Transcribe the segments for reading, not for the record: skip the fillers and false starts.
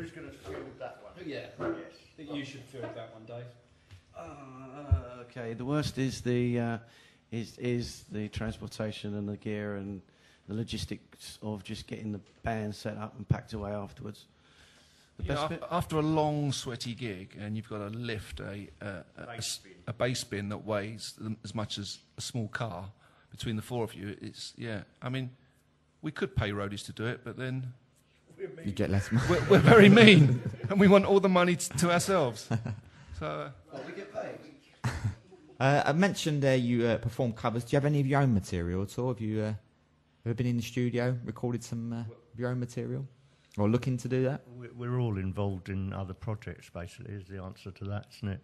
Who's going to field that one? Yeah. Yes. I think you should field that one, Dave. Okay, the worst is the transportation and the gear and the logistics of just getting the band set up and packed away afterwards. The best bit? After a long, sweaty gig, and you've got to lift a bass bin that weighs as much as a small car between the four of you, it's, I mean, we could pay roadies to do it, but then you get less money. We're very mean, and we want all the money to ourselves. So we get paid. I mentioned there you perform covers. Do you have any of your own material at all? Have you ever been in the studio, recorded some of your own material? Or looking to do that? We're all involved in other projects, basically, is the answer to that, isn't it?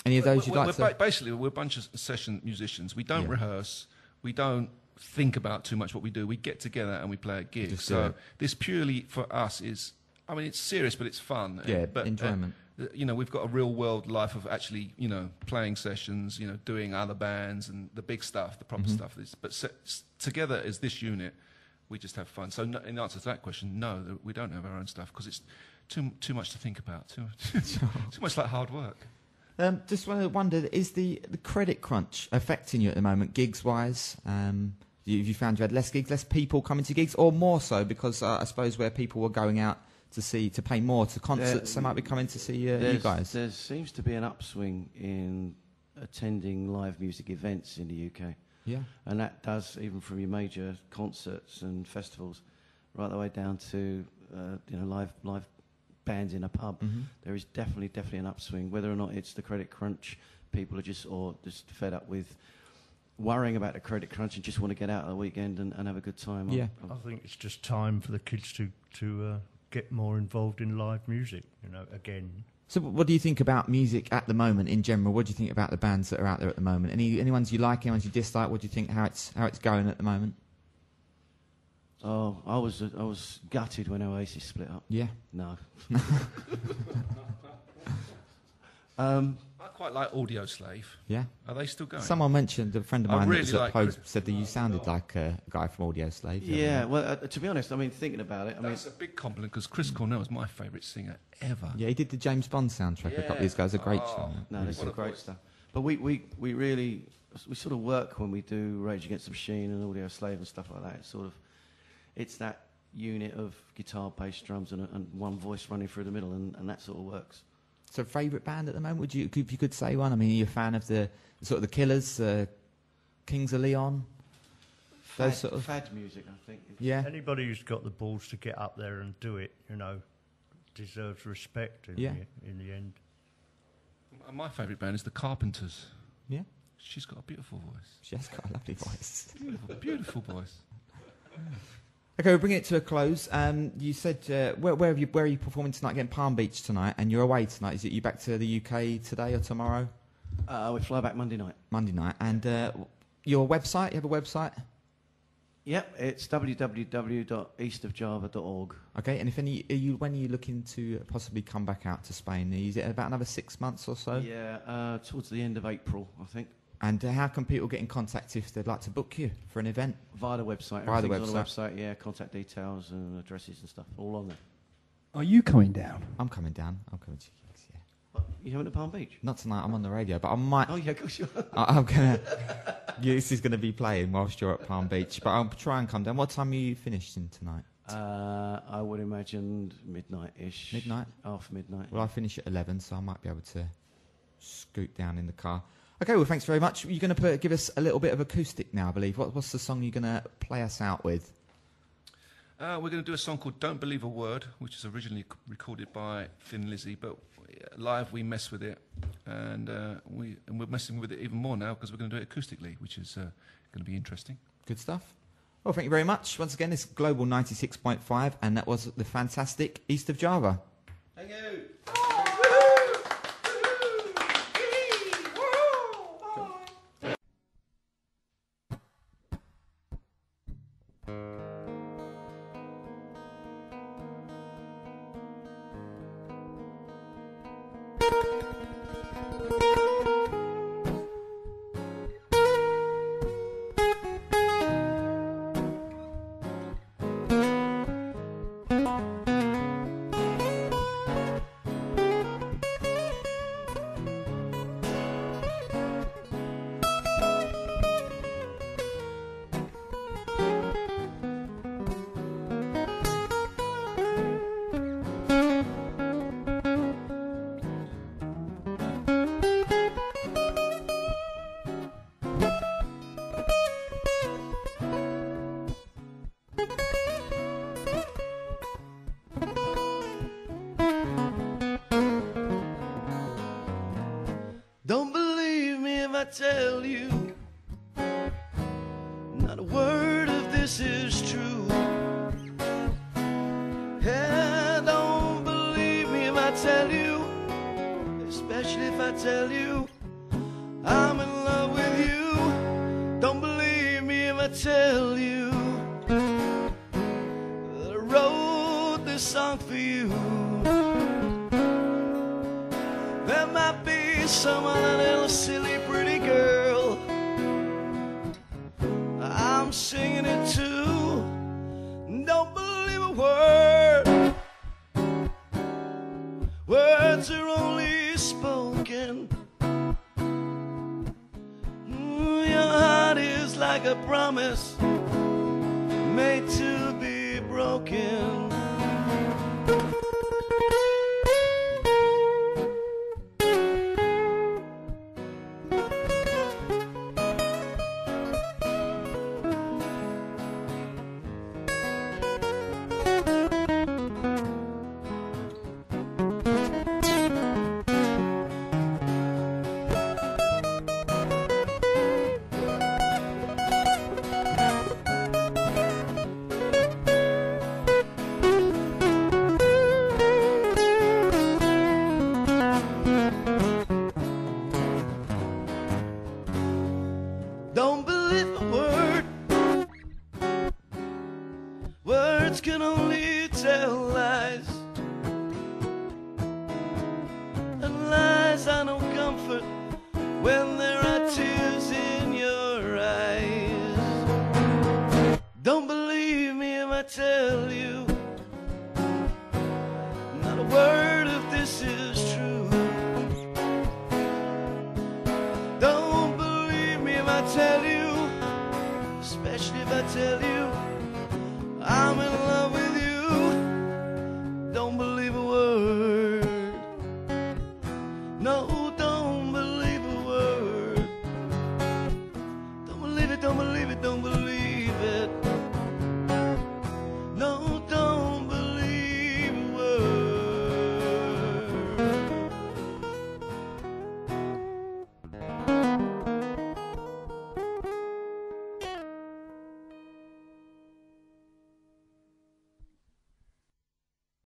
Any of those you'd like to... Basically, we're a bunch of session musicians. We don't rehearse. We don't think about too much what we do. We get together and we play a gig. So this purely, for us, is... I mean, it's serious, but it's fun. Yeah, but, enjoyment. We've got a real-world life of actually, playing sessions, doing other bands and the big stuff, the proper stuff. But together as this unit... we just have fun. So in answer to that question, no, we don't have our own stuff because it's too much to think about, too much like hard work. Just wondered, is the credit crunch affecting you at the moment, gigs-wise? Have you found you had less gigs, less people coming to gigs, or more so because I suppose where people were going out to pay more to concerts, they might be coming to see you guys? There seems to be an upswing in attending live music events in the UK. Yeah, and that does even from your major concerts and festivals, right the way down to live bands in a pub. There is definitely an upswing. Whether or not it's the credit crunch, people are just fed up with worrying about the credit crunch and just want to get out of the weekend and have a good time. Yeah, I think it's just time for the kids to get more involved in live music. Again. So what do you think about music at the moment in general? What do you think about the bands that are out there at the moment? Any ones you like, any ones you dislike? What do you think how it's going at the moment? Oh, I was gutted when Oasis split up. Yeah. No. I quite like Audio Slave. Yeah. Are they still going? Someone mentioned, a friend of mine really that was like at Post said that you sounded like a guy from Audio Slave. Yeah, well, to be honest, I mean, thinking about it, That's a big compliment because Chris Cornell is my favourite singer ever. Yeah, he did the James Bond soundtrack a couple of years ago. It's a great song. No, this is great stuff. But we really sort of work when we do Rage Against the Machine and Audio Slave and stuff like that. It's that unit of guitar, bass, drums, and one voice running through the middle, and that sort of works. So, favourite band at the moment? If you could say one? I mean, are you a fan of the Killers, Kings of Leon? Those sort of fad music, I think. Yeah. Anybody who's got the balls to get up there and do it, deserves respect in the end. My favourite band is the Carpenters. Yeah. She's got a beautiful voice. She has got a lovely voice. Beautiful voice. Okay, we'll bring it to a close. You said where are you performing tonight? Again, Palm Beach tonight, and you're away tonight. Is it you back to the UK today or tomorrow? We fly back Monday night. Monday night, and your website. You have a website? Yep, it's www.eastofjava.org. Okay, and when are you looking to possibly come back out to Spain? Is it about another 6 months or so? Yeah, towards the end of April, I think. And how can people get in contact if they'd like to book you for an event? Via the website. Via the website. On the website, yeah, contact details and addresses and stuff, all on there. Are you coming down? I'm coming down. I'm coming to gigs, yeah. What, you having to Palm Beach? Not tonight, I'm on the radio, but I might... Oh, yeah, of course you are. I'm going to... This is going to be playing whilst you're at Palm Beach, but I'll try and come down. What time are you finishing tonight? I would imagine midnight-ish. Midnight? After midnight. Well, I finish at 11, so I might be able to scoot down in the car. Okay, well, thanks very much. You're going to give us a little bit of acoustic now, I believe. What's the song you're going to play us out with? We're going to do a song called Don't Believe a Word, which is originally recorded by Thin Lizzy, but live we mess with it, and we're messing with it even more now because we're going to do it acoustically, which is going to be interesting. Good stuff. Well, thank you very much. Once again, it's Global 96.5, and that was the fantastic East of Java. Thank you. tell you not a word of this is true. Yeah, don't believe me if I tell you, especially if I tell you I'm in love with you. Don't believe me if I tell you that I wrote this song for you. There might be some other little silly pretty girl I'm singing it to. Don't believe a word. Words are only spoken. Your heart is like a promise made to be broken. Don't believe a word. Words can only tell lies, and lies are no comfort when